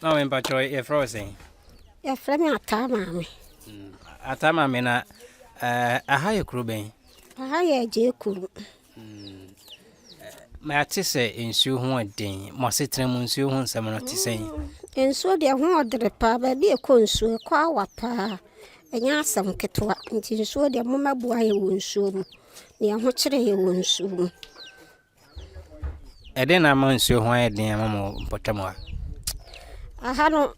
Na we mpacho ye frozen. Ya frame atama me. Atama me na aha ye kruben. Aha ye je kuru. Ma ate se ensuo ho den. Mo asetra mu ensuo ho nsam no te sen. Ensuo de ho odre pa ba bi e ko ensuo kwa awapa. Enya asam ketwa nti ensuo de mo mabua ye wo ensuo mu. Ne ho kire ye wo ensuo mu. Eden na ma ensuo ho ye den ama mo mpotam ha. Aha no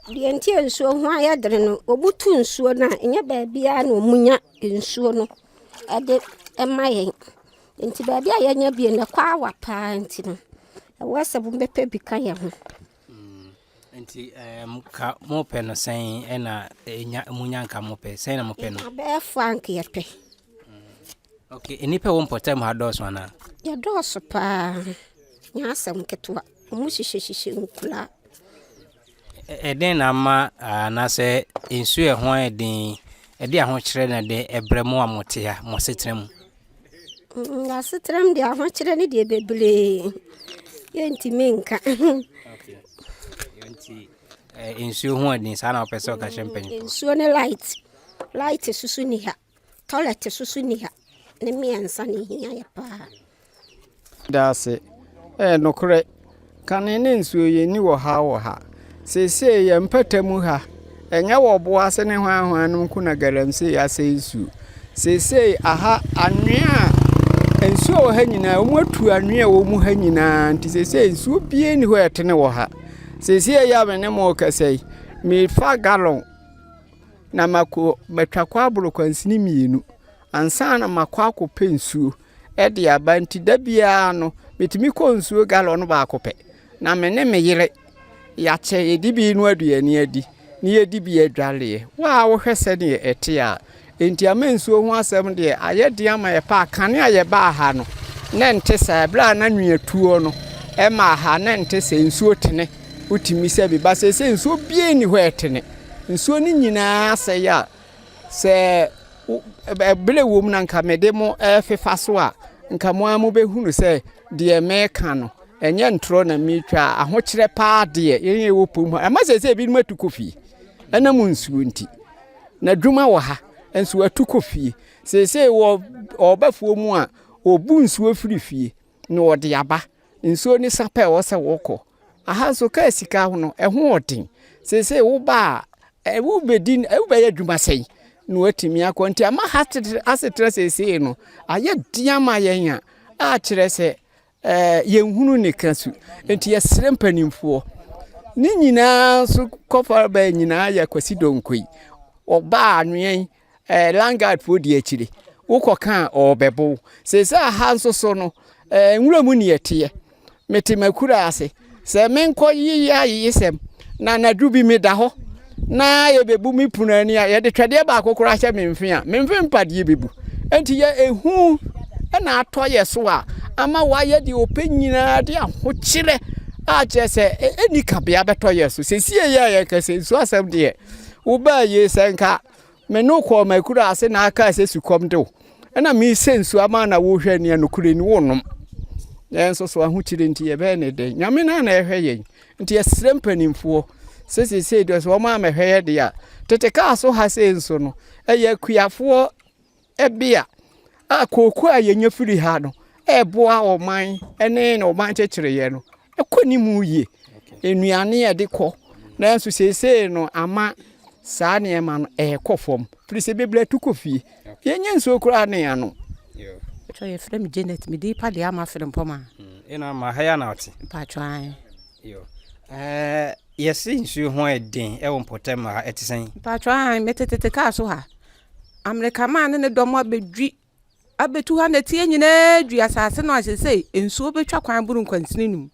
de nti ensuo ho aye dre no obutu ensuo na enya ba bia na omunya ensuo no ade emayen nti ba bia ye nya bia na kwa awapa nti no wase bu bepe bi kan ye ho Nti ka mo pe no sen na enya munya nka mo pe sen na mo pe no. Be frank ye pe. Okay, enipa wo mpotam ha dos wana. Ya dos pa. Nya asam ketwa. Mu hihye nkula. Eden na ma na se ensuo ho eden ede aho kire na de ebremu amote ha mo setrem. Ya setrem de aho kire ne de bebele. Ye nti menka. Okay. Yonti ensuo ho eden sa na opese ka champagne. Ensuo ne light susu ni ha. Toilet susu ni ha. Ne miensa ne hia ya pa. Dase no kure kanene nsuo ye ni wo ha sese ye mpatamu ha enya wo boase ne hwan no kuna garamse ya sensu sese aha anwea ensuo wo ha nyina wo atu anwea wo mu ha nyina nti sese ensuo bie ni ho etene wo ha sese ya me ne mo kasai me fa gallon na mako metwa kwa aburo kwansini mienu ansa na makwa akopɛ nsuo ede aba nti da bia no metimi kɔ nsuo gallon ba akopɛ na me ne me yere ya che edi bi nu aduani adi ni edi bi adwale wa wo hwese ne ete a enti amensuo ho asem de ayede ama ye pa kane aye ba ha no ne nte sa bra na nuatuo no e ma ha ne nte se nsuo tene utimi se bi ba se nsuo bie ni ho etene nsuo ni nyina se ya se bele wom na nka mede mo fefa so a nka mo amu behunu se de meka no enye ntro na mitwa ahokire pa de yenye wo pom ama se bi nu atukofi ana mu nsuo nti na dwuma wo ha enso atukofi se wo obafuo mu a obu nsuo firifie na ode aba nsuo ni sapa wo se wokɔ aha so ka sika ho no ɛho odin se wo ba wo bedin wo ba ya dwuma sei no atimi akɔnti ama asetra se no aye diama yenya a kyerɛ se yenhunu ne kasu enti yesere mpanimfo ni nyina so kofa ba nyina ya kwasi donkoi oba anwen langard fo di akire wokoka obebo sesa ha nso so no nwuramu ne yete metimakura ase se menko yiya yisem na nadubi meda ho na yebebu mi punani a yede twede ba akokora hye memfe a memfe mpade bebu enti ya ehu na atoye so a ama waye de opanyina de ahokyire a kyese eni kabea betoye so sesie ya kase so asem de wo ba ye senka me no ko makura ase na aka ase sukom de na mi sensu ama na wo hwe ne no kure ni wonom yenso so ahokyire nti ye be ne de nyame na ehwe yen nti yesere mpanimfo sese do so ma mehwe de ya tete ka so ha senso no eye kuafo ebia akoku ayenya firi ha no eboa oman ene na oman kyekire ye no ekoni mu ye enuane ye de kɔ na nso sese no ama saa ne ma no ekɔfom firi se bebla tukofie yenya nso kura ne ya no cho ye frem Janet me di pa de ama frem poma Ina ma haya na oti pa twan yo yesi nsuo ho eden e wo mpotam ha etisen pa twan metetete ka so ha America man ne domo abedwi abetu ha na tie nyina dwi asase no asese ensuo betwa kwan buru nkwansini num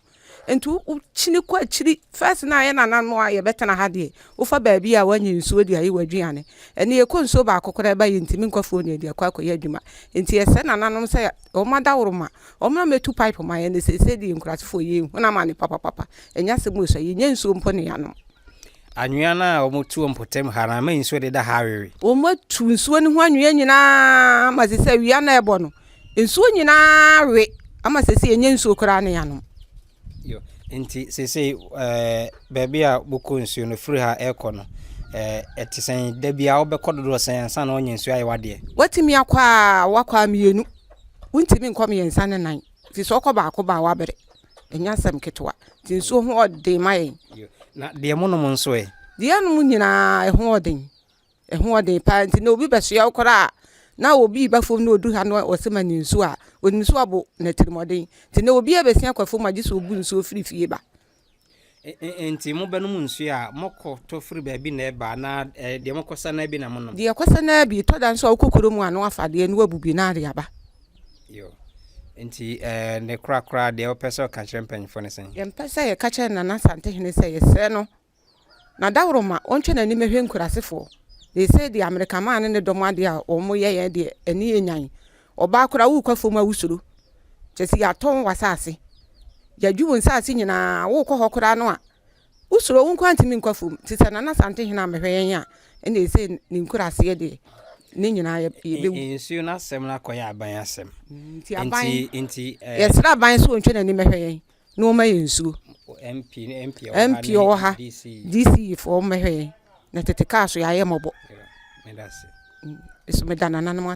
entu uchini kwa chiri first na ye nana no aye betena ha de ufa baabi a wanyi nsuo de ayi wadwiane ene ye ko nsuo ba akokora ba ye ntimi nkwafo ne de akwa ye adwuma enti ye se nana no se o mada woroma o mna metu pipe ma ye ne se de nkurasefo ye huna ma ne papa enya se mu so ye nya nsuo mpo ne ya no anwea na omutu mpotem ha na ma nsuo de da ha wewe o matu nsuo ne ho anwea nyina ma se wia na ebo no nsuo nyina we ama se ye nya nsuo kora ne ya no yo Nti sese baby a boko nsuo no free ha aircon no etisen da bia wo be kododo sen ansa na onye nsuo aye wade watimi akwa wakwa mienu wuntimi nkom yensa ne nan fi so ko ba ko ba wabere enya sam ketwa ti nsuo ho ode mai na de mo no mo nso e de anu nyina ho ode pa nti na obi beso ya ukora na obi ba fom na odu ha no osema ni nsuo a oni nsuo abo na tirimode ti na obi abesia kwa fom agi so obu nsuo firi fie ba enti mo benu nsuo a mokọ to firi ba bi na eba na de mokosa na bi na mo no de yakosa na bi to dan so okokoro mu anu afade no abubi na ade aba yo enti ne kra de opese ka kire mpanyfo ne sen ye mpese ye ka kire na sante hene se ye se no na dawroma ontwe na ni mehwe nkurasefo they say the American man ne dom ade a omo ye de ani enyan oba kra wu kwa fom awusuro chesi ya ton wasase ya dwu nsase nyina wo kọ hokora no a usuro wo kwantimi nkwa fom tisa na sante hena mehwe yen a ene say ni nkurase ye de ni nyina ye bewu nsuo na sem na koya aban asem enti yesra ban so ontwe na ni mehwe yen no ma yensuo MP o ha DC for mehwe na tete ka so ya ye mobo medase eso medana na